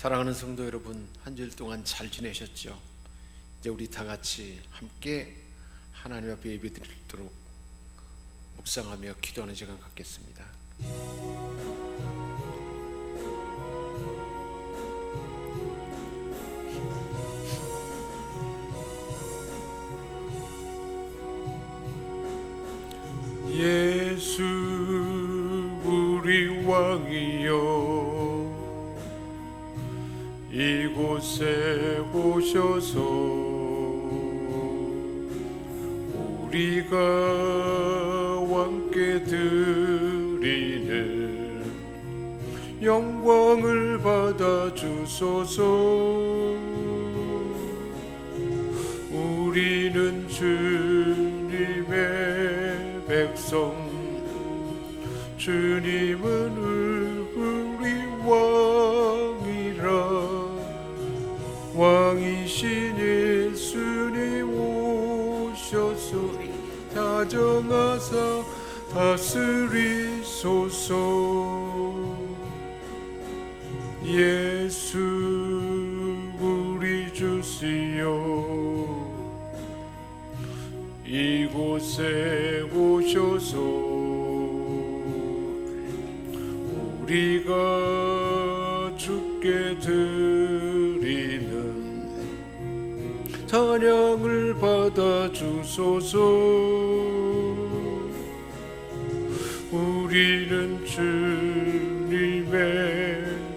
사랑하는 성도 여러분, 한 주일 동안 잘 지내셨죠? 이제 우리 다 같이 함께 하나님 앞에 예배드리도록 묵상하며 기도하는 시간 갖겠습니다. 예수 우리 왕이여, 이곳에 오셔서 우리가 왕께 드리는 영광을 받아 주소서. 우리는 주님의 백성, 주님은 우리 왕이라. 왕이신 예수님 오셔서 다정하사 다스리소서. 예수 우리 주시여, 이곳에 오셔서 우리가 주께 드리는 찬양을 받아 주소서. 우리는 주님의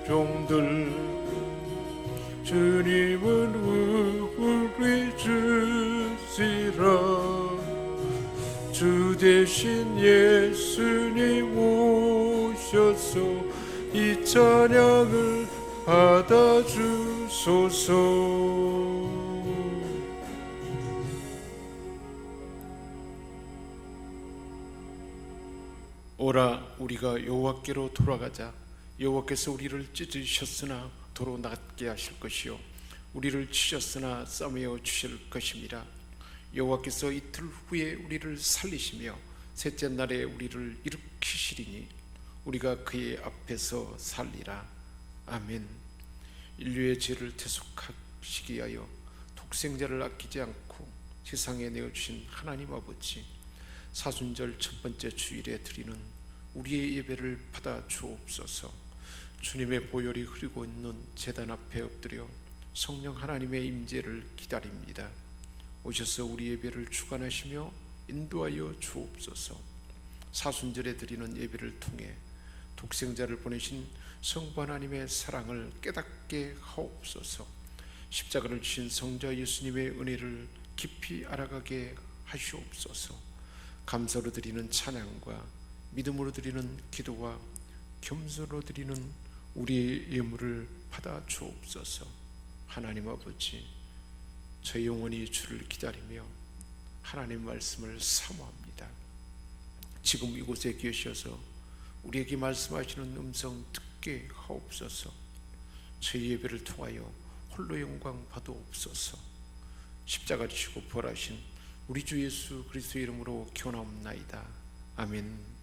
종들, 주님은 우리 주시라. 주 대신 예수님 오셔서 이 찬양을 받아 주소서. 오라, 우리가 여호와께로 돌아가자. 여호와께서 우리를 찢으셨으나 도로 낫게 하실 것이요, 우리를 치셨으나 싸매어 주실 것입니다. 여호와께서 이틀 후에 우리를 살리시며 셋째 날에 우리를 일으키시리니 우리가 그의 앞에서 살리라. 아멘. 인류의 죄를 대속하시기 위하여 독생자를 아끼지 않고 세상에 내어주신 하나님 아버지, 사순절 첫 번째 주일에 드리는 우리의 예배를 받아 주옵소서. 주님의 보혈이 흐르고 있는 제단 앞에 엎드려 성령 하나님의 임재를 기다립니다. 오셔서 우리 예배를 주관하시며 인도하여 주옵소서. 사순절에 드리는 예배를 통해 독생자를 보내신 성부 하나님의 사랑을 깨닫게 하옵소서. 십자가를 지신 성자 예수님의 은혜를 깊이 알아가게 하시옵소서. 감사로 드리는 찬양과 믿음으로 드리는 기도와 겸손으로 드리는 우리의 예물을 받아 주옵소서. 하나님 아버지, 저 영혼이 주를 기다리며 하나님 말씀을 사모합니다. 지금 이곳에 계셔서 우리에게 말씀하시는 음성 듣게 하옵소서. 저희 예배를 통하여 홀로 영광 받아옵소서. 십자가 지시고 부활하신 우리 주 예수 그리스도의 이름으로 기원하옵나이다. 아멘.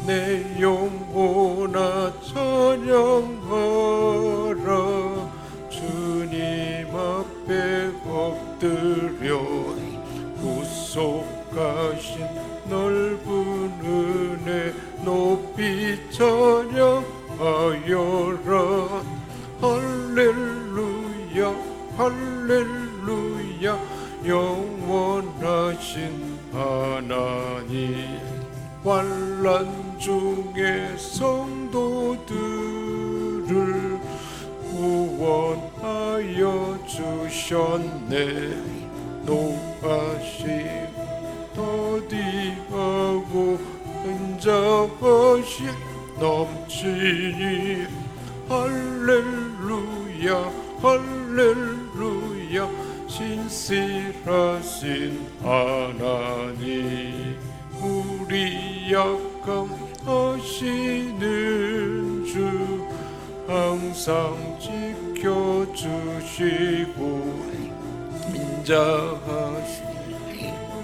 내 영혼아 찬양하라. 주님 앞에 엎드려 구속하신 넓은 은혜 높이 찬양하여라. 할렐루야 할렐루야. 영원하신 하나님, 환난 중에 성도들을 구원하여 주셨네. 노하심 더디하고 은자하심 넘치니 할렐루야 할렐루야. 신실하신 하나님, 우리 약함 하시는 주 항상 지켜주시고 인자하시고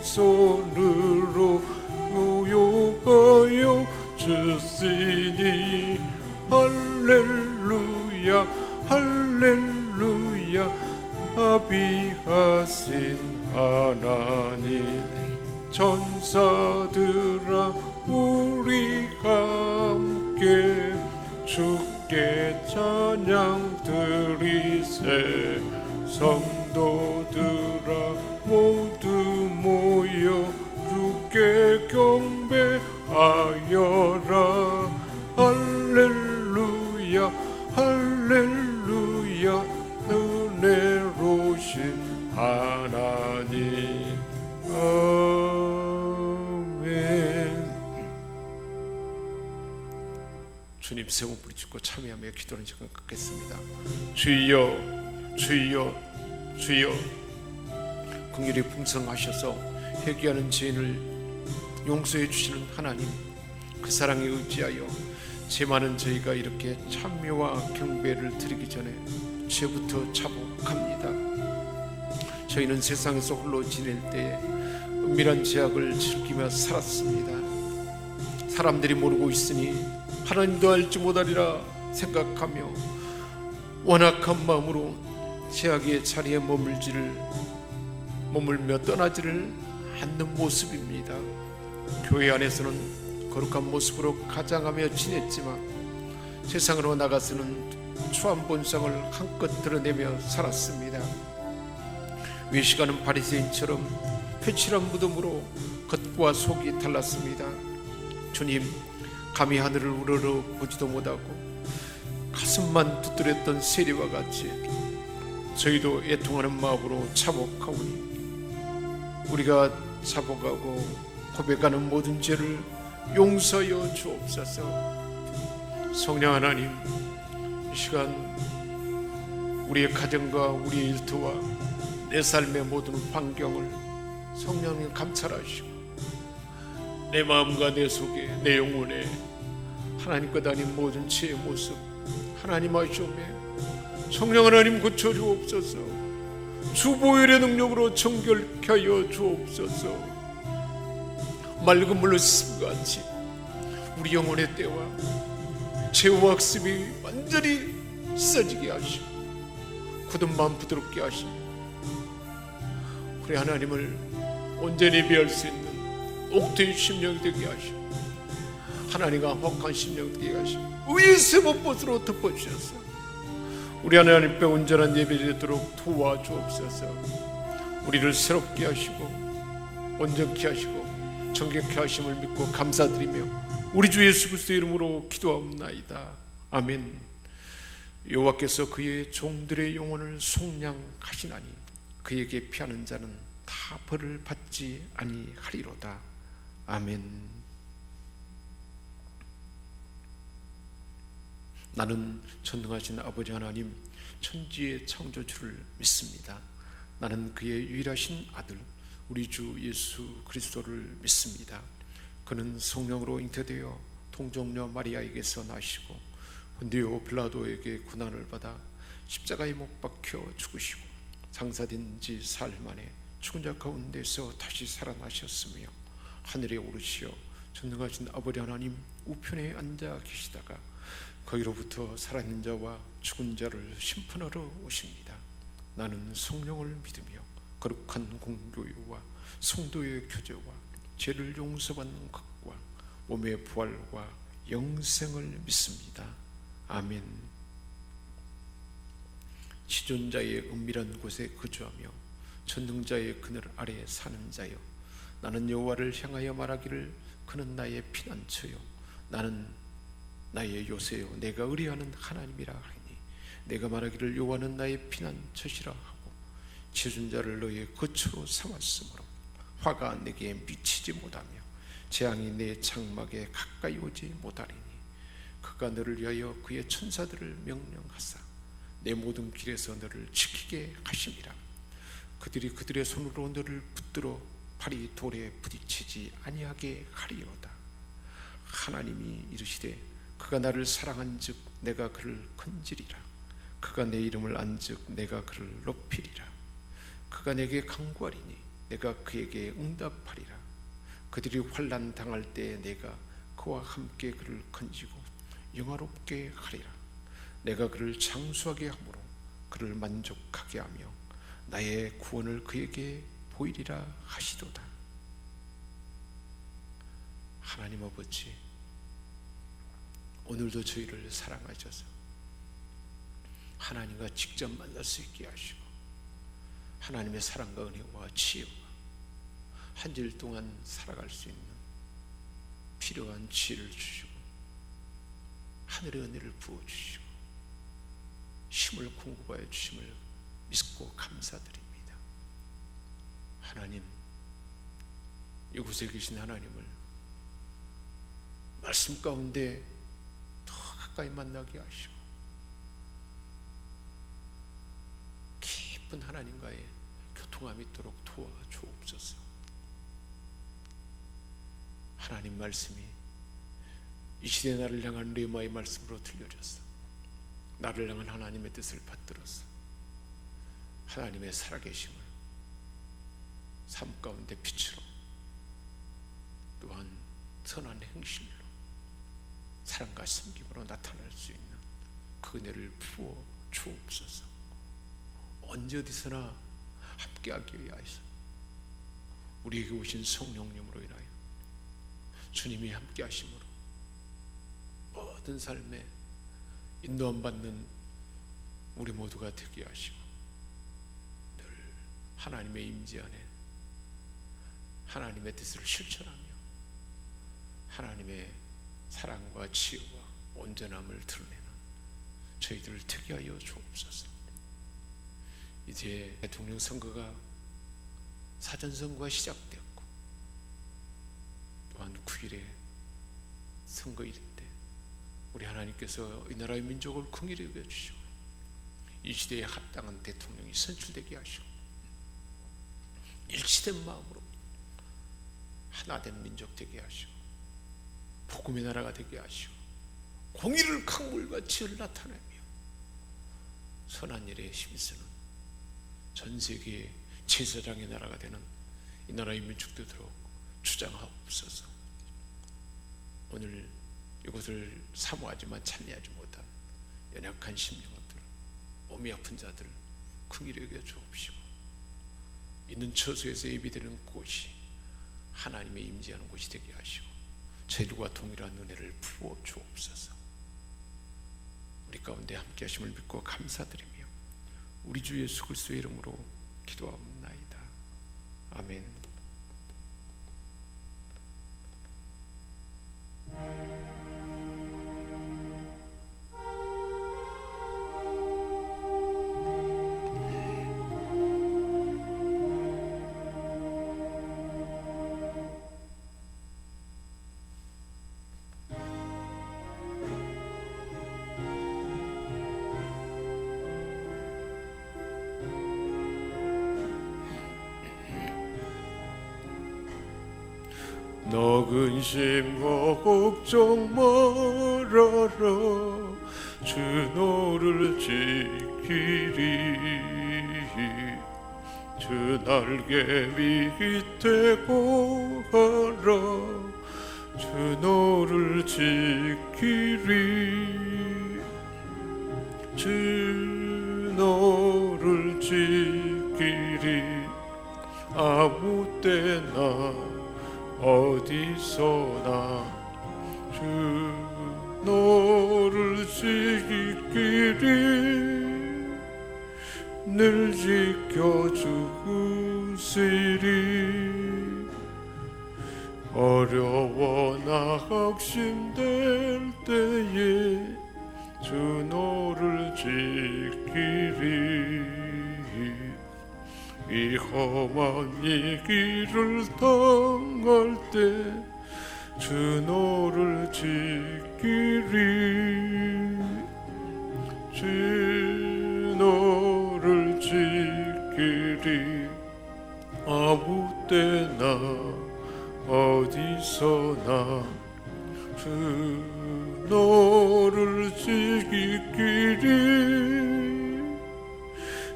손으로 요요하여 주시니 할렐루야 할렐루야 합의하신 하나님 천사들아 우리가 함께 주께 찬양 드리세 성도들아 모두 모여 주께 경배하여라 할렐루야 할렐루야 은혜로우신 하나님 아멘. 주님 세운 부르짖고 참여하며 기도하는 시간 갖겠습니다. 주여 주여 주여 긍휼히 풍성하셔서 회개하는 죄인을 용서해 주시는 하나님, 그 사랑에 의지하여 죄 많은 저희가 이렇게 참여와 경배를 드리기 전에 죄부터 자복합니다. 저희는 세상에서 홀로 지낼 때에 은밀한 죄악을 즐기며 살았습니다. 사람들이 모르고 있으니 하나님도 알지 못하리라 생각하며 완악한 마음으로 죄악의 자리에 머물며 떠나지를 않는 모습입니다. 교회 안에서는 거룩한 모습으로 가장하며 지냈지만 세상으로 나가서는 추한 본성을 한껏 드러내며 살았습니다. 외식하는 바리새인처럼 회칠한 무덤으로 겉과 속이 달랐습니다. 주님, 감히 하늘을 우러러 보지도 못하고 가슴만 두드렸던 세리와 같이 저희도 애통하는 마음으로 자복하오니 우리가 자복하고 고백하는 모든 죄를 용서하여 주옵소서. 성령 하나님, 이 시간 우리의 가정과 우리의 일터와 내 삶의 모든 환경을 성령님 감찰하시고 내 마음과 내 속에 내 영혼에 하나님 것 아닌 모든 죄의 모습 하나님 아시오매 성령 하나님 고쳐주옵소서. 주 보혈의 능력으로 정결케 하여 주옵소서. 맑은 물로 씻음과 같이 우리 영혼의 때와 죄와 학습이 완전히 씻어지게 하시고 굳은 마음 부드럽게 하시며 우리 하나님을 온전히 예배할 수 있는 옥토의 심령이 되게 하시고 하나님과 화목한 심령이 되게 하시고 의의 세법봇으로 덮어주셔서 우리 하나님께 온전한 예배되도록 도와주옵소서. 우리를 새롭게 하시고 온전케 하시고 정결케 하심을 믿고 감사드리며 우리 주 예수 그리스도의 이름으로 기도하옵나이다. 아멘. 여호와께서 그의 종들의 영혼을 속량하시나니 그에게 피하는 자는 다 벌을 받지 아니하리로다. 아멘. 나는 전능하신 아버지 하나님 천지의 창조주를 믿습니다. 나는 그의 유일하신 아들 우리 주 예수 그리스도를 믿습니다. 그는 성령으로 잉태되어 동정녀 마리아에게서 나시고 본디오 빌라도에게 고난을 받아 십자가에 못 박혀 죽으시고 장사된 지 사흘 만에 죽은 자 가운데서 다시 살아나셨으며 하늘에 오르시어 전능하신 아버지 하나님 우편에 앉아 계시다가 거기로부터 살아있는 자와 죽은 자를 심판하러 오십니다. 나는 성령을 믿으며 거룩한 공교회와 성도의 교제와 죄를 용서받는 것과 몸의 부활과 영생을 믿습니다. 아멘. 지존자의 은밀한 곳에 거주하며 전능자의 그늘 아래 사는 자여, 나는 여호와를 향하여 말하기를 그는 나의 피난처요 나는 나의 요새요 내가 의뢰하는 하나님이라 하니, 내가 말하기를 여호와는 나의 피난처시라 하고 지존자를 너의 거처로 삼았으므로 화가 내게 미치지 못하며 재앙이 내 장막에 가까이 오지 못하리니, 그가 너를 위하여 그의 천사들을 명령하사 내 모든 길에서 너를 지키게 하심이라. 그들이 그들의 손으로 너를 붙들어 발이 돌에 부딪히지 아니하게 하리로다. 하나님이 이르시되 그가 나를 사랑한즉 내가 그를 건지리라. 그가 내 이름을 안즉 내가 그를 높이리라. 그가 내게 간구하리니 내가 그에게 응답하리라. 그들이 환난 당할 때 내가 그와 함께 그를 건지고 영화롭게 하리라. 내가 그를 장수하게 함으로 그를 만족하게 하며 나의 구원을 그에게 보이리라 하시도다. 하나님 아버지, 오늘도 저희를 사랑하셔서 하나님과 직접 만날 수 있게 하시고 하나님의 사랑과 은혜와 지혜와 한 주일 동안 살아갈 수 있는 필요한 지혜를 주시고 하늘의 은혜를 부어주시고 힘을 공급하여 주심을 믿고 감사드립니다. 하나님, 이곳에 계신 하나님을 말씀 가운데 더 가까이 만나게 하시고 깊은 하나님과의 교통함이 있도록 도와주옵소서. 하나님 말씀이 이 시대 나를 향한 레마의 말씀으로 들려졌어. 나를 향한 하나님의 뜻을 받들었어. 하나님의 살아계심을 삶 가운데 빛으로 또한 선한 행실로 사랑과 섬김으로 나타날 수 있는 그 은혜를 부어 주옵소서. 언제 어디서나 함께하기 위하여서 우리에게 오신 성령님으로 인하여 주님이 함께하심으로 모든 삶에 인도함 받는 우리 모두가 되게 하시고 늘 하나님의 임재 안에 하나님의 뜻을 실천하며 하나님의 사랑과 지혜와 온전함을 드러내는 저희들을 되게 하여 주옵소서. 이제 대통령 선거가 사전선거가 시작되었고 또한 9일에 선거일인데 우리 하나님께서 이 나라의 민족을 긍휼히 여겨주시고 이 시대에 합당한 대통령이 선출되게 하시고 일치된 마음으로 하나된 민족 되게 하시고 복음의 나라가 되게 하시고 공의를 강물과 지혜를 나타내며 선한 일에 힘쓰는 전 세계의 제사장의 나라가 되는 이 나라의 민족되도록 주장하옵소서. 오늘 이것을 사모하지만 참여하지 못한 연약한 심령들, 몸이 아픈 자들 긍휼히 여겨 주옵시고 있는 처소에서 예비되는 곳이 하나님의 임재하는 곳이 되게 하시고 저희들과 동일한 은혜를 부어 주옵소서. 우리 가운데 함께 하심을 믿고 감사드리며 우리 주 예수 그리스도의 이름으로 기도하옵나이다. 아멘. 너 근심과 걱정 말아라. 주 너를 지키리. 주 날개 밑에 거하라. 주 너를 지키리. 주 너를 지키리. 아무 때나 어디서나 주 너를 지키리. 늘 지켜주시리. 어려워 낙심될 때에 주 너를 지키리. 이 험한 이 길을 당할 때 주 너를 지키리. 주 너를 지키리. 아무 때나 어디서나 주 너를 지키리.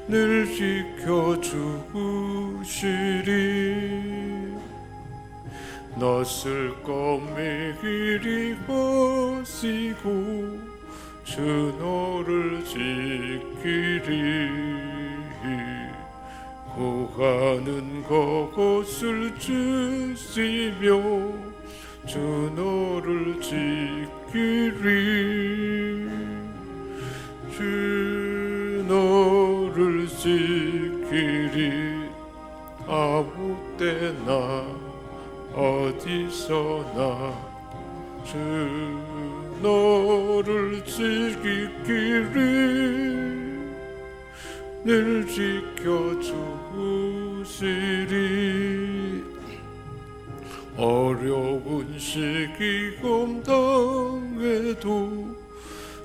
늘 지켜주시리. 낯을 꺼매기리 하시고 주 너를 지키리 구하는 것을 주시며 주 너를 지키리 주 너를 지키리 아무 때나 어디서나 주 너를 지키리 늘 지켜주시리 어려운 시기 감당해도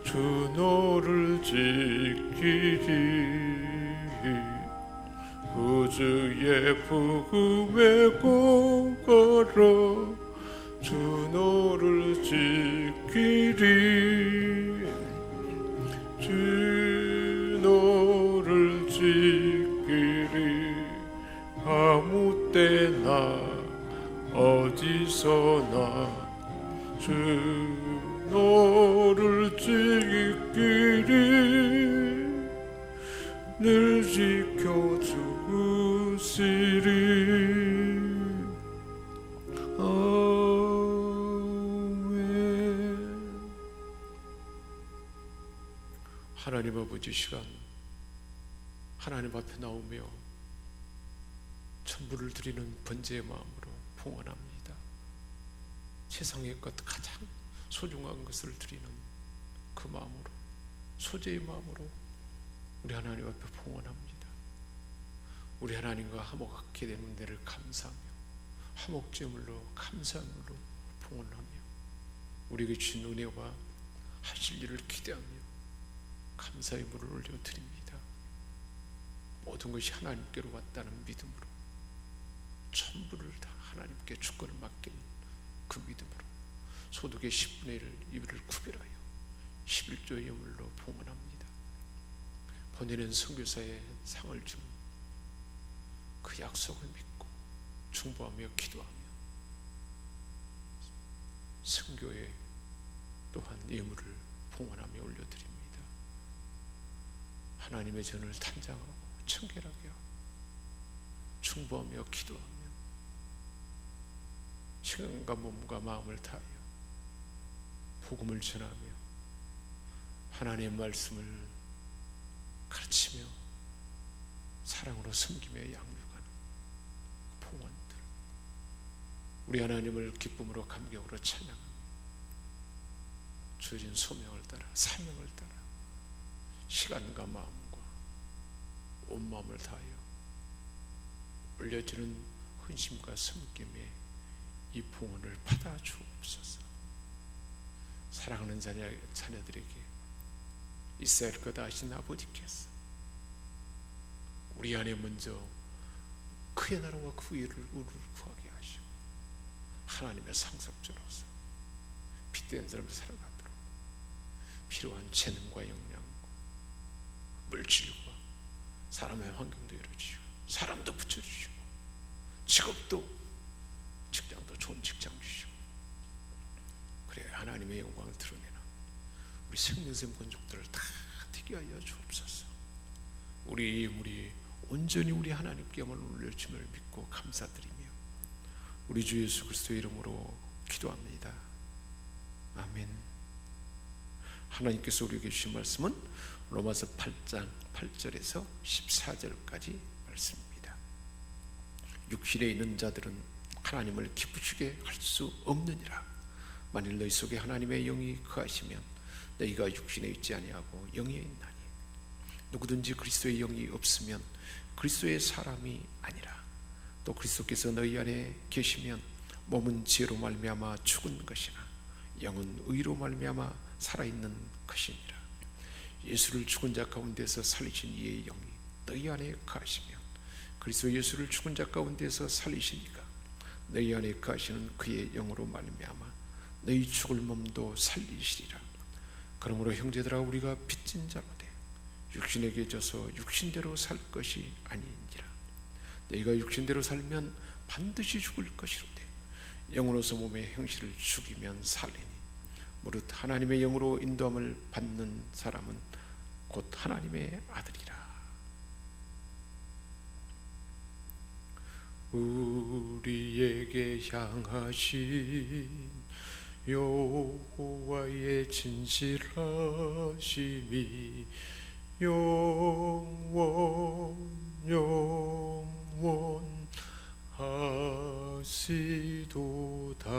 주 너를 지키리 구주의 품에 거가라 주 너를 지키리 주 너를 지키리 아무 때나 어디서나 주 너를 지키리 늘 지켜주시리 아멘. 하나님 아버지, 시간 하나님 앞에 나오며 천부를 드리는 번제의 마음으로 봉헌합니다. 세상의 것 가장 소중한 것을 드리는 그 마음으로, 소재의 마음으로 우리 하나님 앞에 봉헌합니다. 우리 하나님과 화목하게 되는 은혜를 감사하며 화목제물로 감사함으로 봉헌하며 우리에게 주신 은혜와 하실 일을 기대하며 감사의 물을 올려드립니다. 모든 것이 하나님께로 왔다는 믿음으로 전부를 다 하나님께 주권을 맡긴 그 믿음으로 소득의 10분의 1을 이를 구별하여 11조의 예물로 봉헌합니다. 보내는 선교사의 상을 주는 그 약속을 믿고 중보하며 기도하며 선교에 또한 예물을 봉헌하며 올려드립니다. 하나님의 전을 탄장하고 청결하게 하고 중보하며 기도하며 시간과 몸과 마음을 다하여 복음을 전하며 하나님의 말씀을 가르치며 사랑으로 섬기며 양육하는 봉헌들, 우리 하나님을 기쁨으로 감격으로 찬양하며 주어진 소명을 따라 사명을 따라 시간과 마음과 온 마음을 다하여 올려지는 헌심과 섬김에 이 봉헌을 받아 주옵소서. 사랑하는 자녀들에게 있어야 할 것 아신 아버지께서 우리 안에 먼저 그의 나라와 그 의를 구하게 하시고 하나님의 상속자로서 빛된 삶을 살아가도록 필요한 재능과 역량과 물질과 사람의 환경도 열어주시고 사람도 붙여주시고 직장도 좋은 직장 주시고 그래야 하나님의 영광을 드러내는 우리 생명샘 건족들을 다 되게 하여 주옵소서. 우리 예물이 온전히 우리 하나님께만 올려줌을 믿고 감사드리며 우리 주 예수 그리스도의 이름으로 기도합니다. 아멘. 하나님께서 우리에게 주신 말씀은 로마서 8장 8절에서 14절까지 말씀입니다. 육신에 있는 자들은 하나님을 기쁘시게 할 수 없느니라. 만일 너희 속에 하나님의 영이 거하시면 너희가 육신에 있지 아니하고 영에 있나니 누구든지 그리스도의 영이 없으면 그리스도의 사람이 아니라. 또 그리스도께서 너희 안에 계시면 몸은 지혜로 말미암아 죽은 것이나 영은 의로 말미암아 살아있는 것이니라. 예수를 죽은 자 가운데서 살리신 이의 영이 너희 안에 거하시면 그리스도 예수를 죽은 자 가운데서 살리시니까 너희 안에 거하시는 그의 영으로 말미암아 너희 죽을 몸도 살리시리라. 그러므로 형제들아, 우리가 빚진 자로되 육신에게 져서 육신대로 살 것이 아니니라. 너희가 육신대로 살면 반드시 죽을 것이로되 영으로서 몸의 형실을 죽이면 살리니 무릇 하나님의 영으로 인도함을 받는 사람은 곧 하나님의 아들이라. 우리에게 향하신 여호와의 진실하심이 영원하시도다.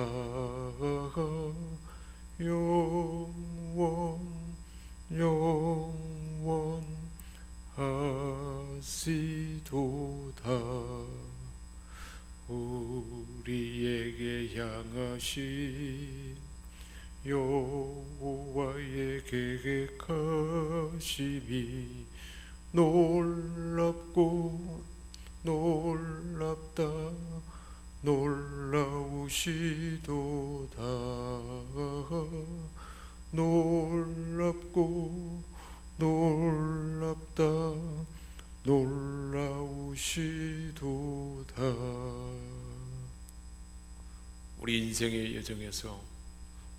영원하시도다. 우리에게 향하신 여호와의 계획하심이 놀랍고 놀랍다. 놀라우시도다. 놀랍고 놀랍다. 놀라우시도다. 우리 인생의 여정에서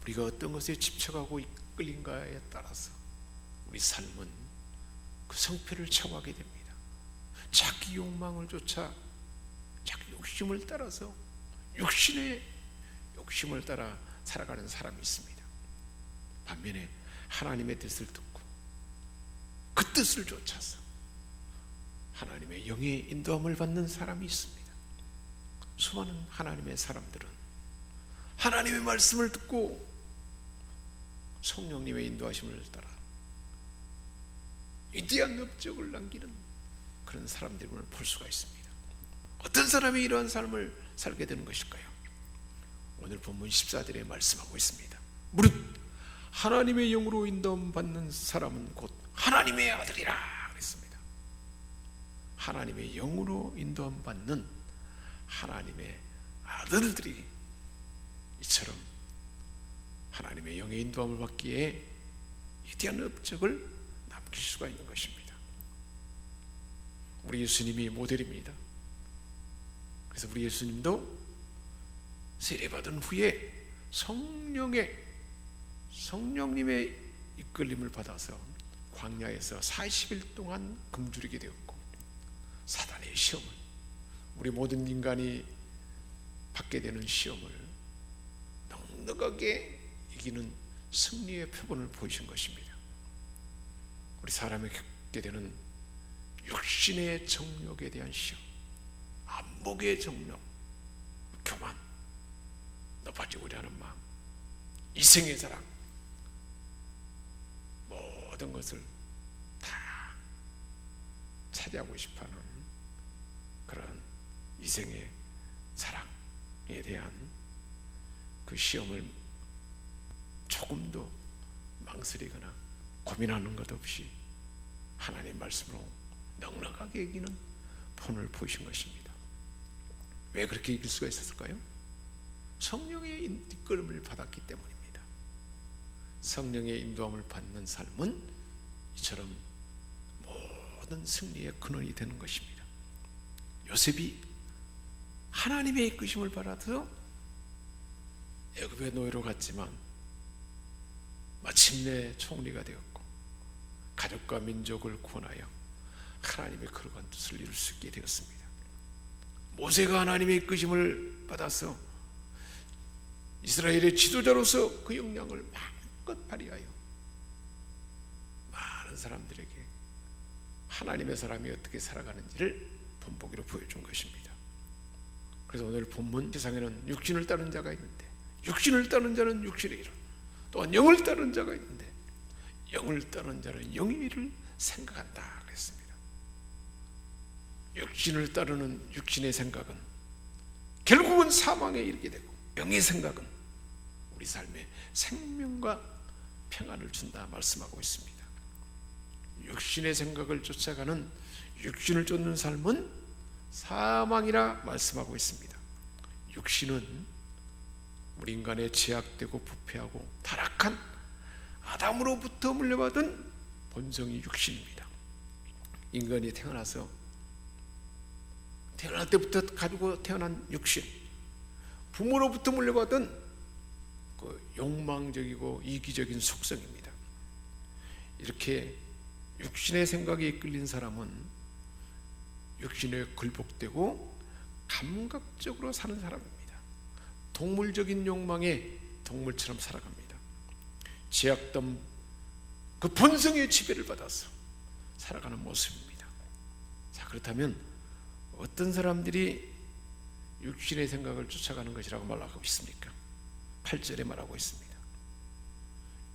우리가 어떤 것에 집착하고 이끌린가에 따라서 우리 삶은 그 성패를 청하게 됩니다. 자기 욕망을 쫓아 자기 욕심을 따라서 육신의 욕심을 따라 살아가는 사람이 있습니다. 반면에 하나님의 뜻을 듣고 그 뜻을 쫓아서 하나님의 영의 인도함을 받는 사람이 있습니다. 수많은 하나님의 사람들은 하나님의 말씀을 듣고 성령님의 인도하심을 따라 위대한 업적을 남기는 그런 사람들을 볼 수가 있습니다. 어떤 사람이 이러한 삶을 살게 되는 것일까요? 오늘 본문 14절에 말씀하고 있습니다. 무릇 하나님의 영으로 인도함 받는 사람은 곧 하나님의 아들이라 그랬습니다. 하나님의 영으로 인도함 받는 하나님의 아들들이 이처럼 하나님의 영의 인도함을 받기에 위대한 업적을 남길 수가 있는 것입니다. 우리 예수님이 모델입니다. 그래서 우리 예수님도 세례받은 후에 성령님의 이끌림을 받아서 광야에서 40일 동안 굶주리게 되었고, 사단의 시험을, 우리 모든 인간이 받게 되는 시험을 넉넉하게 이기는 승리의 표본을 보이신 것입니다. 우리 사람이 겪게 되는 육신의 정욕에 대한 시험, 안목의 정욕, 교만, 높아지고자 하는 마음, 이생의 자랑, 모든 것을 다 차지하고 싶어하는 그런 이생의 사랑에 대한 그 시험을 조금도 망설이거나 고민하는 것 없이 하나님 말씀으로 넉넉하게 이기는 본을 보이신 것입니다. 왜 그렇게 이길 수가 있었을까요? 성령의 이끌림을 받았기 때문입니다. 성령의 인도함을 받는 삶은 이처럼 모든 승리의 근원이 되는 것입니다. 요셉이 하나님의 이끄심을 받아서 애굽의 노예로 갔지만 마침내 총리가 되었고 가족과 민족을 구원하여 하나님의 거룩한 뜻을 이룰 수 있게 되었습니다. 모세가 하나님의 이끄심을 받아서 이스라엘의 지도자로서 그 역량을 마음껏 발휘하여 많은 사람들에게 하나님의 사람이 어떻게 살아가는지를 본보기로 보여준 것입니다. 그래서 오늘 본문, 세상에는 육신을 따르는 자가 있는데 육신을 따르는 자는 육신의 일을, 또한 영을 따르는 자가 있는데 영을 따르는 자는 영의 일을 생각한다 그랬습니다. 육신을 따르는 육신의 생각은 결국은 사망에 이르게 되고, 영의 생각은 우리 삶에 생명과 평안을 준다 말씀하고 있습니다. 육신의 생각을 쫓아가는, 육신을 쫓는 삶은 사망이라 말씀하고 있습니다. 육신은 우리 인간의 제약되고 부패하고 타락한 아담으로부터 물려받은 본성이 육신입니다. 인간이 태어날 때부터 가지고 태어난 육신, 부모로부터 물려받은 그 욕망적이고 이기적인 속성입니다. 이렇게 육신의 생각에 이끌린 사람은 육신에 굴복되고 감각적으로 사는 사람입니다. 동물적인 욕망에 동물처럼 살아갑니다. 제약된 그 본성의 지배를 받아서 살아가는 모습입니다. 자, 그렇다면 어떤 사람들이 육신의 생각을 쫓아가는 것이라고 말하고 있습니까? 8절에 말하고 있습니다.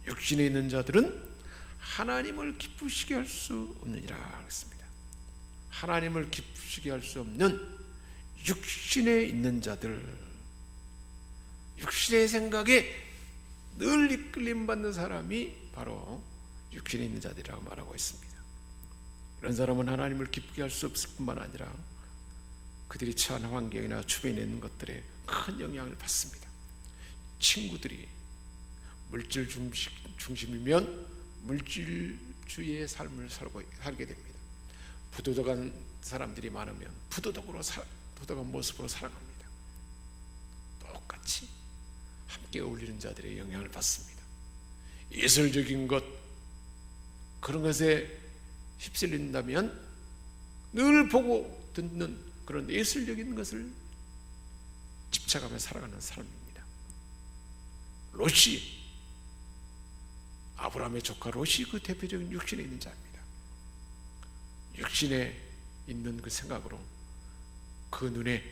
육신에 있는 자들은 하나님을 기쁘시게 할 수 없느니라 했습니다. 하나님을 기쁘시게 할 수 없는 육신에 있는 자들, 육신의 생각에 늘 이끌림 받는 사람이 바로 육신에 있는 자들이라고 말하고 있습니다. 이런 사람은 하나님을 기쁘게 할 수 없을 뿐만 아니라 그들이 처한 환경이나 주변에 있는 것들에 큰 영향을 받습니다. 친구들이 물질 중심이면 물질주의의 삶을 살게 됩니다. 부도덕한 사람들이 많으면 부도덕한 모습으로 살아갑니다. 똑같이 함께 어울리는 자들의 영향을 받습니다. 예술적인 것, 그런 것에 휩쓸린다면 늘 보고 듣는 그런 예술적인 것을 집착하며 살아가는 사람입니다. 롯이, 아브라함의 조카 롯이 그 대표적인 육신에 있는 자입니다. 육신에 있는 그 생각으로 그 눈에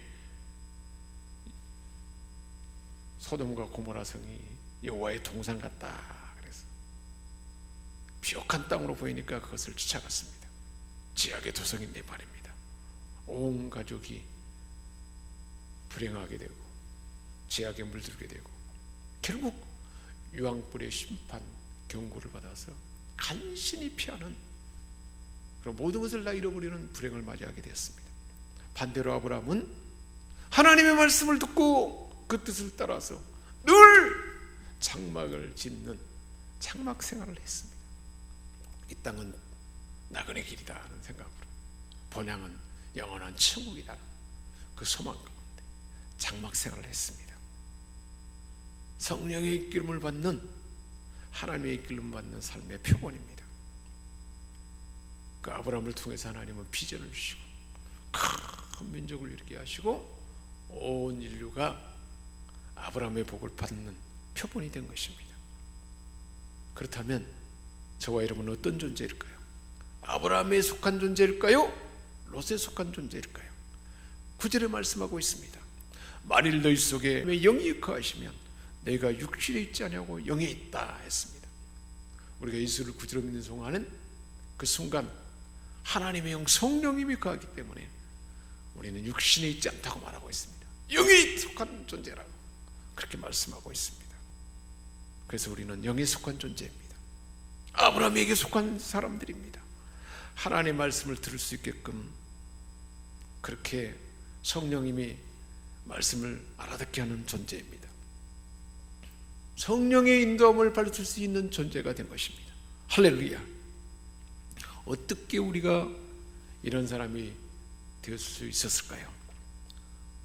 소돔과 고모라 성이 여호와의 동산 같다 그래서 비옥한 땅으로 보이니까 그것을 쫓아갔습니다. 지악의 도성인데 말입니다. 온 가족이 불행하게 되고 지악에 물들게 되고 결국 유황불의 심판 경고를 받아서 간신히 피하는 그런 모든 것을 다 잃어버리는 불행을 맞이하게 되었습니다. 반대로 아브라함은 하나님의 말씀을 듣고 그 뜻을 따라서 늘 장막을 짓는 장막 생활을 했습니다. 이 땅은 나그네 길이다 하는 생각으로 본향은 영원한 천국이다 그 소망 가운데 장막 생활을 했습니다. 성령의 이끌림을 받는 하나님의 이끌림 받는 삶의 표본입니다. 그 아브라함을 통해서 하나님은 비전을 주시고 큰 민족을 이루게 하시고 온 인류가 아브라함의 복을 받는 표본이 된 것입니다. 그렇다면 저와 여러분은 어떤 존재일까요? 아브라함에 속한 존재일까요? 롯에 속한 존재일까요? 9절에 말씀하고 있습니다. 만일 너희 속에 영이 거하시면 너희가 육신에 있지 않냐고 영에 있다 했습니다. 우리가 예수를 구주로 믿는 그 순간 하나님의 영 성령님이 거하기 때문에 우리는 육신에 있지 않다고 말하고 있습니다. 영에 속한 존재라고 그렇게 말씀하고 있습니다. 그래서 우리는 영에 속한 존재입니다. 아브라함에게 속한 사람들입니다. 하나님의 말씀을 들을 수 있게끔 그렇게 성령님이 말씀을 알아듣게 하는 존재입니다. 성령의 인도함을 받을 수 있는 존재가 된 것입니다. 할렐루야. 어떻게 우리가 이런 사람이 될 수 있었을까요?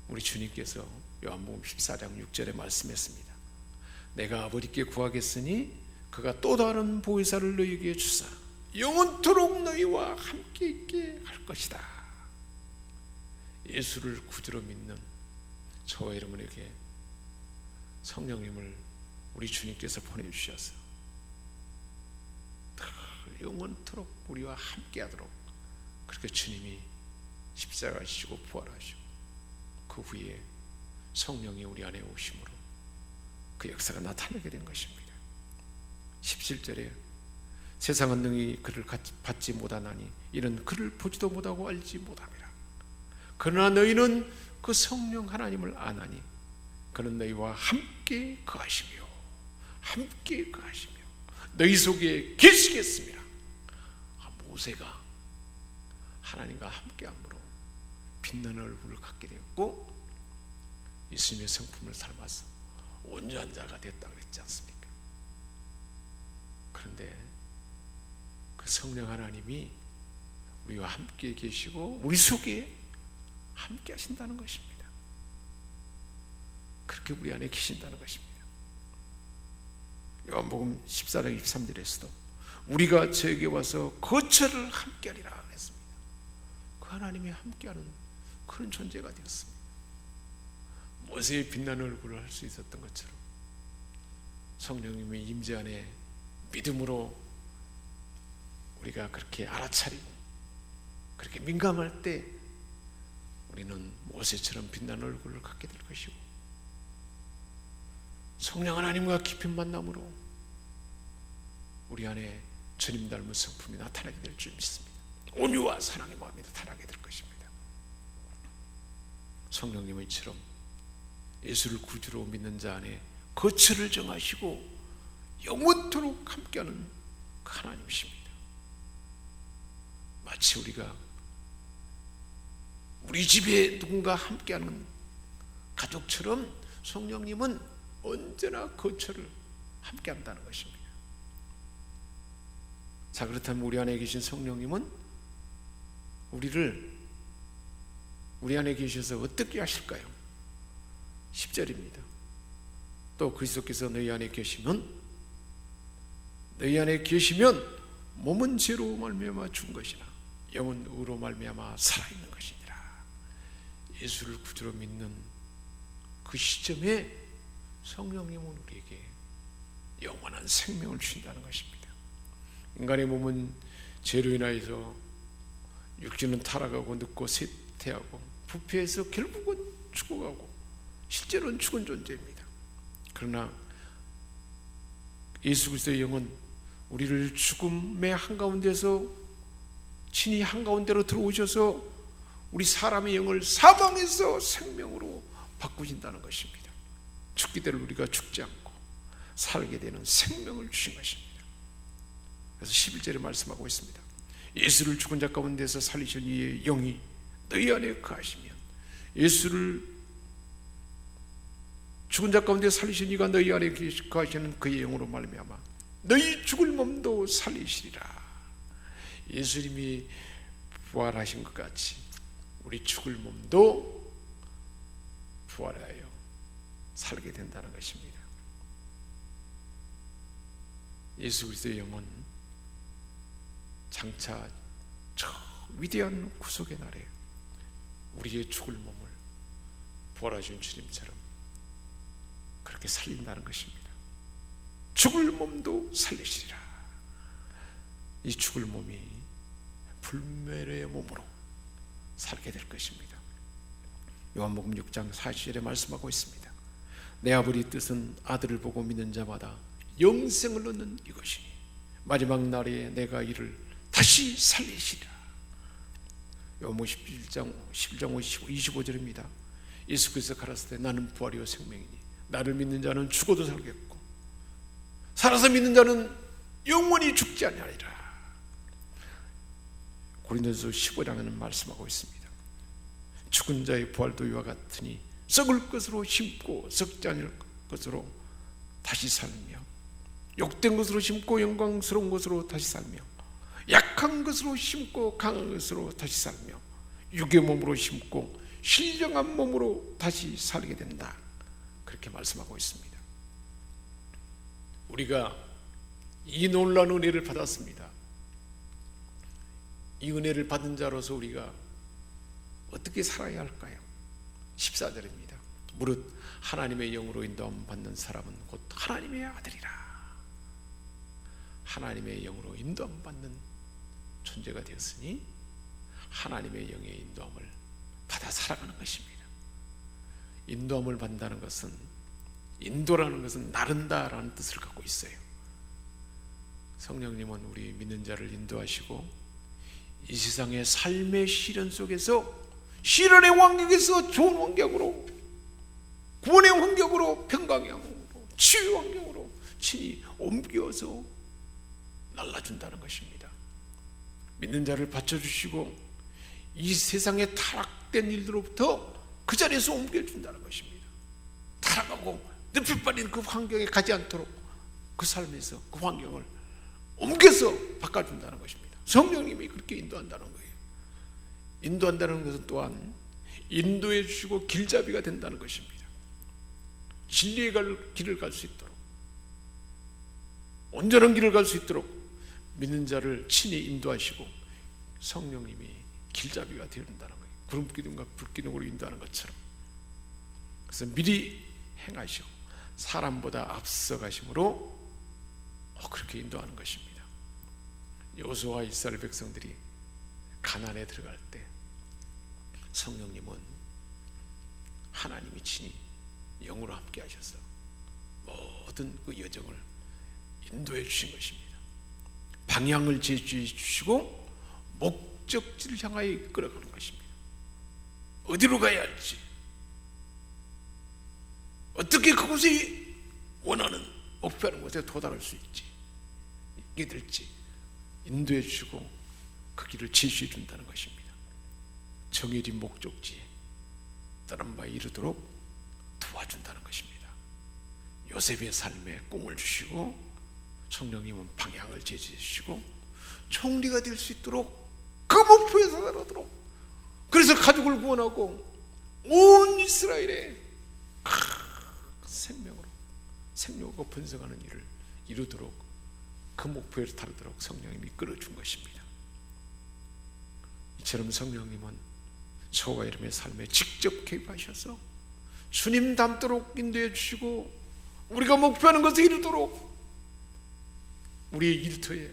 우리 주님께서 요한복음 14장 6절에 말씀했습니다. 내가 아버지께 구하겠으니 그가 또 다른 보혜사를 너희에게 주사 영원토록 너희와 함께 있게 할 것이다. 예수를 구주로 믿는 저와 여러분에게 성령님을 우리 주님께서 보내주셔서 영원토록 우리와 함께하도록 그렇게 주님이 십자가 지시고 부활하시고 그 후에 성령이 우리 안에 오심으로 그 역사가 나타나게 된 것입니다. 17절에 세상은 능히 그를 받지 못하나니 이는 그를 보지도 못하고 알지 못함이라. 그러나 너희는 그 성령 하나님을 아나니 그는 너희와 함께 거하시며 너희 속에 계시겠습니다. 모세가 하나님과 함께함으로 빛나는 얼굴을 갖게 되었고 예수님의 성품을 삶아서 온전한 자가 됐다 그랬지 않습니까? 그런데 그 성령 하나님이 우리와 함께 계시고 우리 속에 함께 하신다는 것입니다. 그렇게 우리 안에 계신다는 것입니다. 요한복음 14장 23절에서도 우리가 저에게 와서 거처를 함께하리라 했습니다. 그 하나님이 함께하는 그런 존재가 되었습니다. 모세의 빛나는 얼굴을 할 수 있었던 것처럼 성령님의 임재 안에 믿음으로 우리가 그렇게 알아차리고 그렇게 민감할 때 우리는 모세처럼 빛나는 얼굴을 갖게 될 것이고, 성령 하나님과 깊은 만남으로 우리 안에 주님 닮은 성품이 나타나게 될 줄 믿습니다. 온유와 사랑의 마음이 나타나게 될 것입니다. 성령님의 처럼 예수를 구주로 믿는 자 안에 거처를 정하시고 영원토록 함께하는 그 하나님이십니다. 마치 우리가 우리 집에 누군가 함께하는 가족처럼 성령님은 언제나 거처를 함께한다는 것입니다. 자, 그렇다면 우리 안에 계신 성령님은 우리 안에 계셔서 어떻게 하실까요? 10절입니다. 또 그리스도께서 너희 안에 계시면 몸은 죄로 말미암아 죽은 것이나 영은 의로 말미암아 살아있는 것이니라. 예수를 구주로 믿는 그 시점에 성령님은 우리에게 영원한 생명을 주신다는 것입니다. 인간의 몸은 죄로 인하여서 육신은 타락하고 늙고 쇠퇴하고 부패해서 결국은 죽어가고 실제로는 죽은 존재입니다. 그러나 예수 그리스도의 영은 우리를 죽음의 한가운데서 친히 한가운데로 들어오셔서 우리 사람의 영을 사망에서 생명으로 바꾸신다는 것입니다. 죽게 될 우리가 죽지 않고 살게 되는 생명을 주신 것입니다. 그래서 11절에 말씀하고 있습니다. 예수를 죽은 자 가운데서 살리신 이의 영이 너희 안에 거하시면, 예수를 죽은 자 가운데 살리신 이가 너희 안에 거하시는 그의 영으로 말미암아 너희 죽을 몸도 살리시리라. 예수님이 부활하신 것 같이 우리 죽을 몸도 부활하여 살게 된다는 것입니다. 예수 그리스도의 영은 장차 저 위대한 구속의 날에 우리의 죽을 몸을 부활하신 주님처럼 그렇게 살린다는 것입니다. 죽을 몸도 살리시리라. 이 죽을 몸이 불멸의 몸으로 살게 될 것입니다. 요한복음 6장 40절에 말씀하고 있습니다. 내 아버지 뜻은 아들을 보고 믿는 자마다 영생을 얻는 이것이니 마지막 날에 내가 이를 다시 살리시리라. 요한복음 11장 25절입니다. 예수께서 가라사대 나는 부활이요 생명이니 나를 믿는 자는 죽어도 살겠고 살아서 믿는 자는 영원히 죽지 아니하리라. 고린도전서 15장에는 말씀하고 있습니다. 죽은 자의 부활도 이와 같으니 썩을 것으로 심고 썩지 않을 것으로 다시 살며, 욕된 것으로 심고 영광스러운 것으로 다시 살며, 약한 것으로 심고 강한 것으로 다시 살며, 육의 몸으로 심고 신령한 몸으로 다시 살게 된다. 그렇게 말씀하고 있습니다. 우리가 이 놀라운 은혜를 받았습니다. 이 은혜를 받은 자로서 우리가 어떻게 살아야 할까요? 14절입니다. 무릇 하나님의 영으로 인도함 받는 사람은 곧 하나님의 아들이라. 하나님의 영으로 인도함 받는 존재가 되었으니 하나님의 영의 인도함을 받아 살아가는 것입니다. 인도함을 받는다는 것은, 인도라는 것은 나른다라는 뜻을 갖고 있어요. 성령님은 우리 믿는 자를 인도하시고 이 세상의 삶의 시련 속에서, 시련의 환경에서 좋은 환경으로, 구원의 환경으로, 평강의 환경으로, 치유의 환경으로 친히 옮겨서 날라준다는 것입니다. 믿는 자를 받쳐주시고 이 세상의 타락된 일들로부터 그 자리에서 옮겨준다는 것입니다. 타락하고 늪에 빠진 그 환경에 가지 않도록 그 삶에서 그 환경을 옮겨서 바꿔준다는 것입니다. 성령님이 그렇게 인도한다는 거예요. 인도한다는 것은 또한 인도해 주시고 길잡이가 된다는 것입니다. 진리의 길을 갈 수 있도록, 온전한 길을 갈 수 있도록 믿는 자를 친히 인도하시고 성령님이 길잡이가 되어준다는 거예요. 구름기둥과 불기둥으로 인도하는 것처럼. 그래서 미리 행하시고 사람보다 앞서가심으로 그렇게 인도하는 것입니다. 여호수아와 이스라엘 백성들이 가나안에 들어갈 때 성령님은 하나님이 친히 영으로 함께 하셔서 모든 그 여정을 인도해 주신 것입니다. 방향을 제시해 주시고 목적지를 향하여 이끌어가는 것입니다. 어디로 가야 할지, 어떻게 그곳에 원하는 목표하는 곳에 도달할 수 있게 될지 인도해 주시고 그 길을 제시해 준다는 것입니다. 정해진 목적지에 다른 바에 이르도록 도와준다는 것입니다. 요셉의 삶에 꿈을 주시고 성령님은 방향을 제시해 주시고 총리가 될 수 있도록 그 목표에 도달하도록, 그래서 가족을 구원하고 온 이스라엘의 생명으로 번성하는 일을 이루도록 그 목표에 다르도록 성령님이 이끌어준 것입니다. 이처럼 성령님은 저와 여러분의 삶에 직접 개입하셔서 주님 닮도록 인도해 주시고 우리가 목표하는 것을 이루도록 우리의 일터에,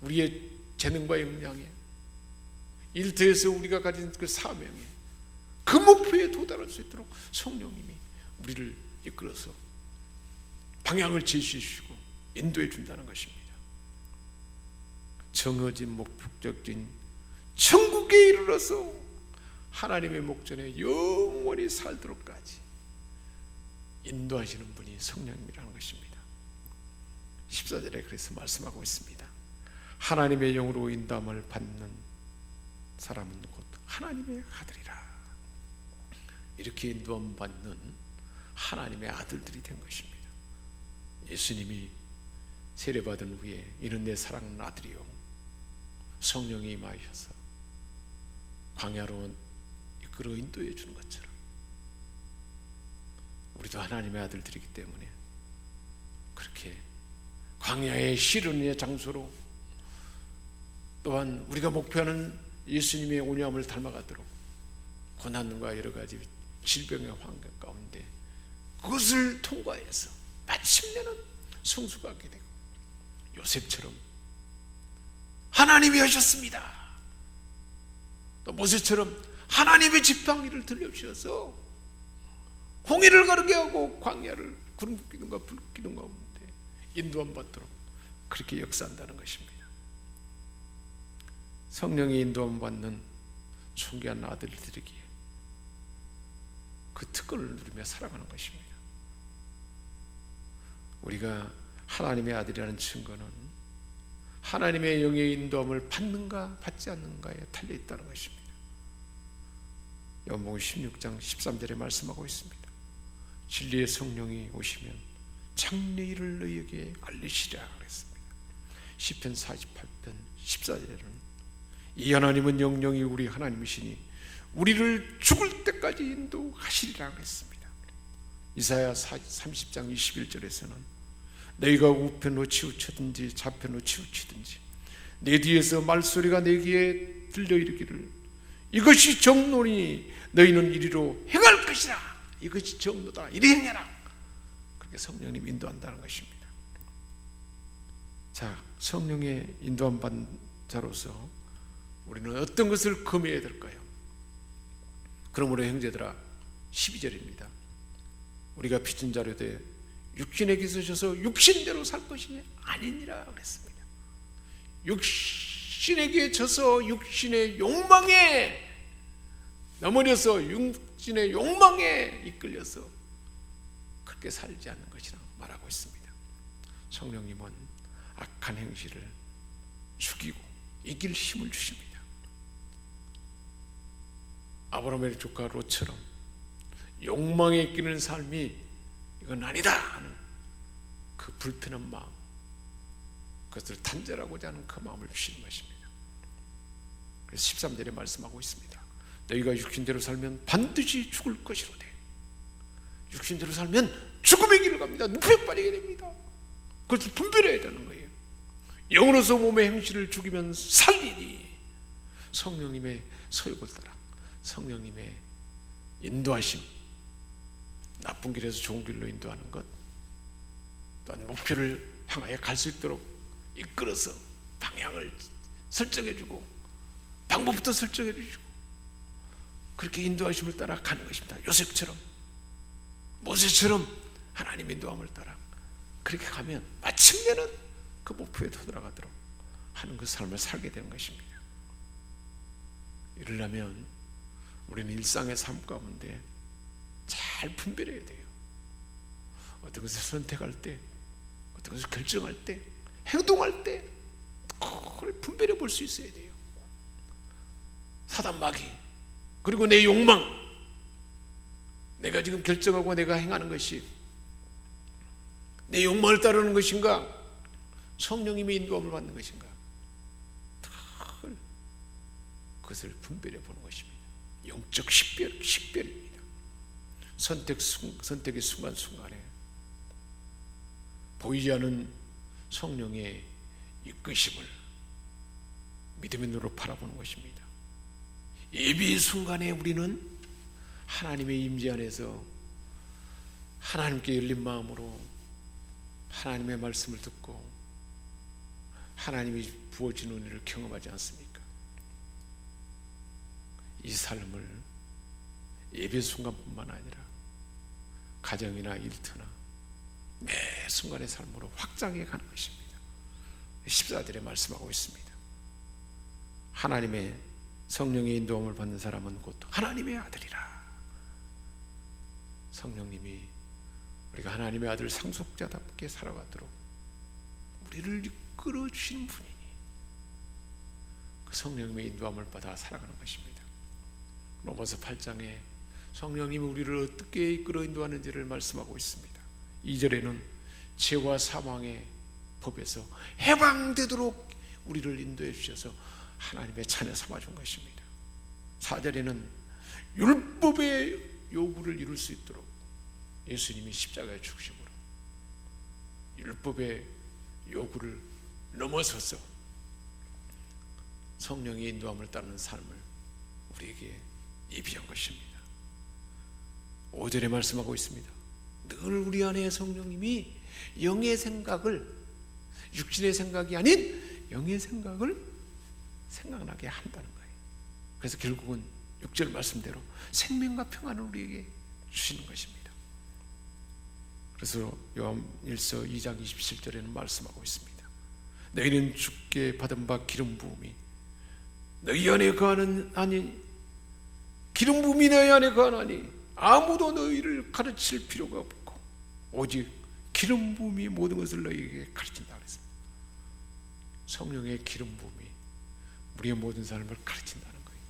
우리의 재능과 역량에, 일터에서 우리가 가진 그 사명에, 그 목표에 도달할 수 있도록 성령님이 우리를 이끌어서 방향을 제시해 주시고 인도해 준다는 것입니다. 정해진 목적인 천국에 이르러서 하나님의 목전에 영원히 살도록까지 인도하시는 분이 성령님이라는 것입니다. 14절에 그래서 말씀하고 있습니다. 하나님의 영으로 인도함을 받는 사람은 곧 하나님의 아들이라. 이렇게 인도함 받는 하나님의 아들들이 된 것입니다. 예수님이 세례받은 후에 이는 내 사랑하는 아들이요 성령이 임하셔서 광야로 이끌어 인도해 주는 것처럼 우리도 하나님의 아들들이기 때문에 그렇게 광야의 시련의 장소로, 또한 우리가 목표하는 예수님의 온유함을 닮아가도록 고난과 여러 가지 질병의 환경 가운데 그것을 통과해서 마침내는 성수가 하게 되고, 요셉처럼 하나님이 하셨습니다. 또 모세처럼 하나님의 지팡이를 들려주셔서 홍해를 가르게 하고 광야를 구름기둥과 불기둥 가운데 인도함 받도록 그렇게 역사한다는 것입니다. 성령의 인도함 받는 존귀한 아들들에게 그 특권을 누리며 살아가는 것입니다. 우리가 하나님의 아들이라는 증거는 하나님의 영의 인도함을 받는가 받지 않는가에 달려있다는 것입니다. 요한복음 16장 13절에 말씀하고 있습니다. 진리의 성령이 오시면 장래의 일을 너희에게 알리시리라 그랬습니다. 시편 48편 14절에는 이 하나님은 영령이 우리 하나님이시니 우리를 죽을 때까지 인도하시리라 그랬습니다. 이사야 30장 21절에서는 너희가 우편으로 치우치든지 좌편으로 치우치든지 내 뒤에서 말소리가 내 귀에 들려 이르기를 이것이 정로니 너희는 이리로 행할 것이라. 이것이 정로다. 이리 행해라. 그렇게 성령님 인도한다는 것입니다. 자, 성령의 인도함 받은 자로서 우리는 어떤 것을 금해야 될까요? 그러므로 형제들아 12절입니다. 우리가 빚진 자로 돼 육신에게 있으셔서 육신대로 살 것이 아니니라 그랬습니다. 육신에게 져서 육신의 욕망에 넘어져서 육신의 욕망에 이끌려서 그렇게 살지 않는 것이라 말하고 있습니다. 성령님은 악한 행실을 죽이고 이길 힘을 주십니다. 아브라함의 조카 롯처럼 욕망에 이끄는 삶이 이건 아니다 하는 그 불편한 마음, 그것을 단절하고자 하는 그 마음을 주시는 것입니다. 그래서 13절에 말씀하고 있습니다. 너희가 육신대로 살면 반드시 죽을 것이로되 육신대로 살면 죽음의 길을 갑니다. 눕혀 빠지게 됩니다. 그것을 분별해야 되는 거예요. 영으로서 몸의 행실을 죽이면 살리니 성령님의 서육을 따라 성령님의 인도하심, 나쁜 길에서 좋은 길로 인도하는 것, 또한 목표를 향하여 갈 수 있도록 이끌어서 방향을 설정해주고 방법부터 설정해주시고 그렇게 인도하심을 따라 가는 것입니다. 요셉처럼, 모세처럼 하나님의 인도함을 따라 그렇게 가면 마침내는 그 목표에 도달하도록 하는 그 삶을 살게 되는 것입니다. 이러려면 우리는 일상의 삶 가운데 잘 분별해야 돼요. 어떤 것을 선택할 때, 어떤 것을 결정할 때, 행동할 때 그걸 분별해 볼 수 있어야 돼요. 사단 마귀, 그리고 내 욕망, 내가 지금 결정하고 내가 행하는 것이 내 욕망을 따르는 것인가, 성령님의 인도함을 받는 것인가, 그것을 분별해 보는 것입니다. 영적 식별입니다. 선택의 순간순간에 보이지 않은 성령의 이끄심을 믿음의 눈으로 바라보는 것입니다. 예비의 순간에 우리는 하나님의 임재 안에서 하나님께 열린 마음으로 하나님의 말씀을 듣고 하나님이 부어진 은혜를 경험하지 않습니까? 이 삶을 예배 순간뿐만 아니라 가정이나 일터나 매 순간의 삶으로 확장해 가는 것입니다. 14절에 말씀하고 있습니다. 하나님의 성령의 인도함을 받는 사람은 곧 하나님의 아들이라. 성령님이 우리가 하나님의 아들 상속자답게 살아가도록 우리를 이끌어 주시는 분이니 그 성령님의 인도함을 받아 살아가는 것입니다. 로마서 8장에 성령님이 우리를 어떻게 이끌어 인도하는지를 말씀하고 있습니다. 2절에는 죄와 사망의 법에서 해방되도록 우리를 인도해 주셔서 하나님의 자녀 삼아준 것입니다. 4절에는 율법의 요구를 이룰 수 있도록 예수님이 십자가에 죽으심으로 율법의 요구를 넘어서서 성령의 인도함을 따르는 삶을 우리에게 예비한 것입니다. 5절에 말씀하고 있습니다. 늘 우리 안에 성령님이 영의 생각을, 육신의 생각이 아닌 영의 생각을 생각나게 한다는 거예요. 그래서 결국은 6절 말씀대로 생명과 평안을 우리에게 주시는 것입니다. 그래서 요한일서 2장 27절에는 말씀하고 있습니다. 너희는 주께 받은 바 기름 부음이 너희 안에 거하는 아니 기름 부음이 너희 안에 거하나니 아무도 너희를 가르칠 필요가 없고 오직 기름 부음이 모든 것을 너희에게 가르친다 그랬습니다. 성령의 기름 부음이 우리의 모든 삶을 가르친다는 거예요.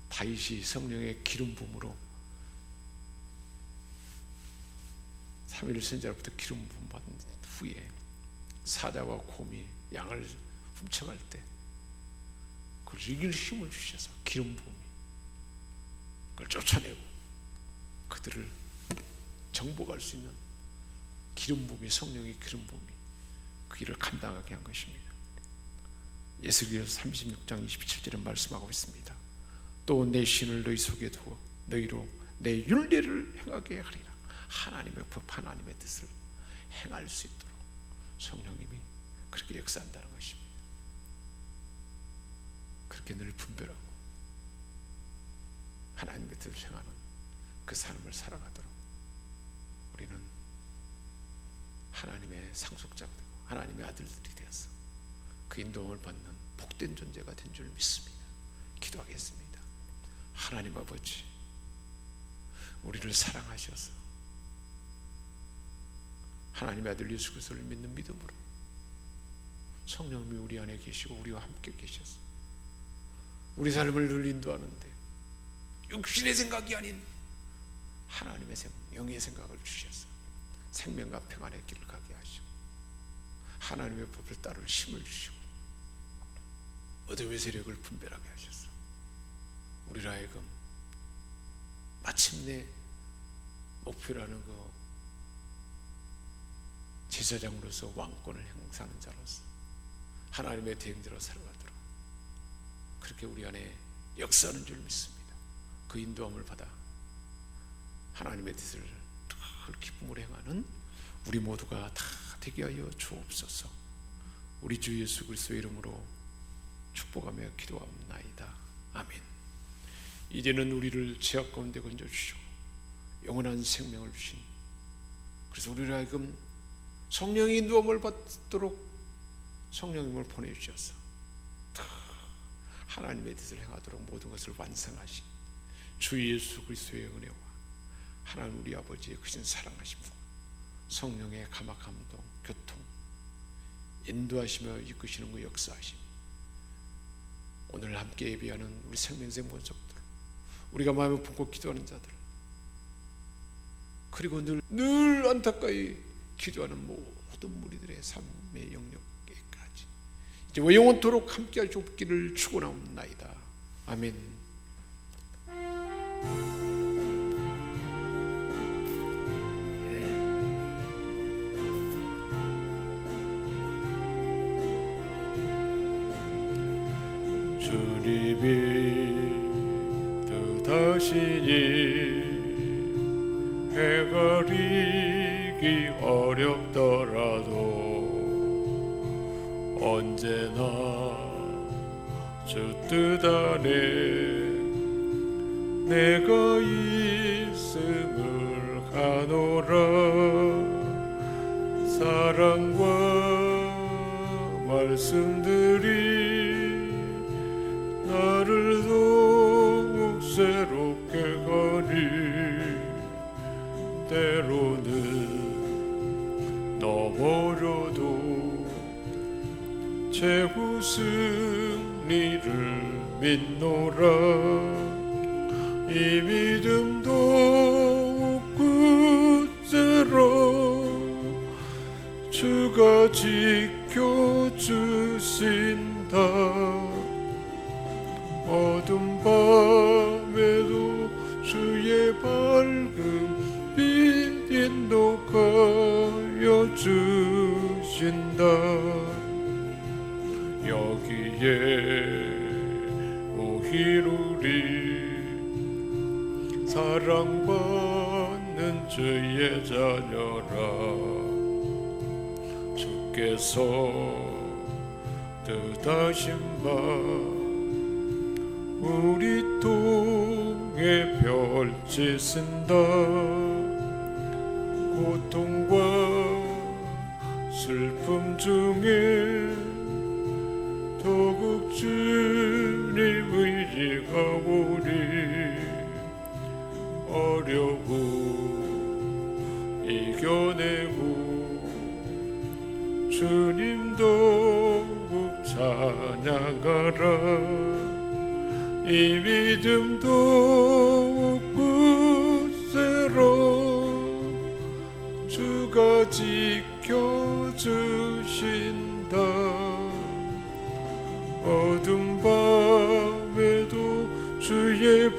다윗이 성령의 기름 부음으로 3일 선지자로부터 기름 부음 받은 후에 사자와 곰이 양을 훔쳐갈 때 그걸 이길 힘을 주셔서 기름 부음이 그걸 쫓아내고 그들을 정복할 수 있는 기름 부음이, 성령의 기름 부음이 그 일을 감당하게 한 것입니다. 예수께서 36장 27절에 말씀하고 있습니다. 또 내 신을 너희 속에 두어 너희로 내 율례를 행하게 하리라. 하나님의 법, 하나님의 뜻을 행할 수 있도록 성령님이 그렇게 역사한다는 것입니다. 그렇게 늘 분별하고 하나님의 뜻을 행하는 그 삶을 살아가도록 우리는 하나님의 상속자가 되고 하나님의 아들들이 되어서 그 인도함을 받는 복된 존재가 된 줄 믿습니다. 기도하겠습니다. 하나님 아버지, 우리를 사랑하셔서 하나님의 아들 예수 그리스도를 믿는 믿음으로 성령님이 우리 안에 계시고 우리와 함께 계셔서 우리 삶을 늘 인도하는데 육신의 생각이 아닌 하나님의 생각, 영의 생각을 주셔서 생명과 평안의 길을 가게 하시고 하나님의 법을 따를 힘을 주시고 어둠의 세력을 분별하게 하셔서 우리로 하여금 마침내 목표라는 그 제사장으로서 왕권을 행사하는 자로서 하나님의 대행자로 살아가도록 그렇게 우리 안에 역사하는 줄 믿습니다. 그 인도함을 받아 하나님의 뜻을 늘 기쁨으로 행하는 우리 모두가 다 되게 하여 주옵소서. 우리 주 예수 그리스도의 이름으로 축복하며 기도합나이다. 아멘. 이제는 우리를 죄악 가운데 건져주시고 영원한 생명을 주신, 그래서 우리를 하여금 성령의 인도함을 받도록 성령님을 보내주셔서 하나님의 뜻을 행하도록 모든 것을 완성하신 주 예수 그리스도의 은혜와 하나님 우리 아버지의 크신 사랑하심과 성령의 감화감동 교통 인도하시며 이끄시는 그 역사하심, 오늘 함께 예배하는 우리 생명샘 권속들, 우리가 마음을 품고 기도하는 자들, 그리고 늘 안타까이 기도하는 모든 무리들의 삶의 영역에까지 이제 영원토록 함께 할 좁기를 축원하옵나이다. 아멘. 주님이 뜻하시니 해가 지기 어렵더라도 언제나 주 뜻 안에 내가 있음을 가노라. 사랑과 말씀들이 나를 더욱 새롭게 가니 때로는 넘어져도 최후 승리를 믿노라. 이 믿음 더욱 굳세로 주가 지켜주신다. 어둠 밤에도 주의 밝은 빛 인도하여 주신다. 여기에 오히루리 사랑받는 주의 자녀라. 주께서 뜻하신 바 우리 통해 펼치신다. 고통과 슬픔 중에 더욱 주님 의지가 오니 어려움 이겨내고 주님 더욱 찬양하라. 이 믿음 더욱 굳세로 주가 지켜주신다. 어둠 밤에도 주의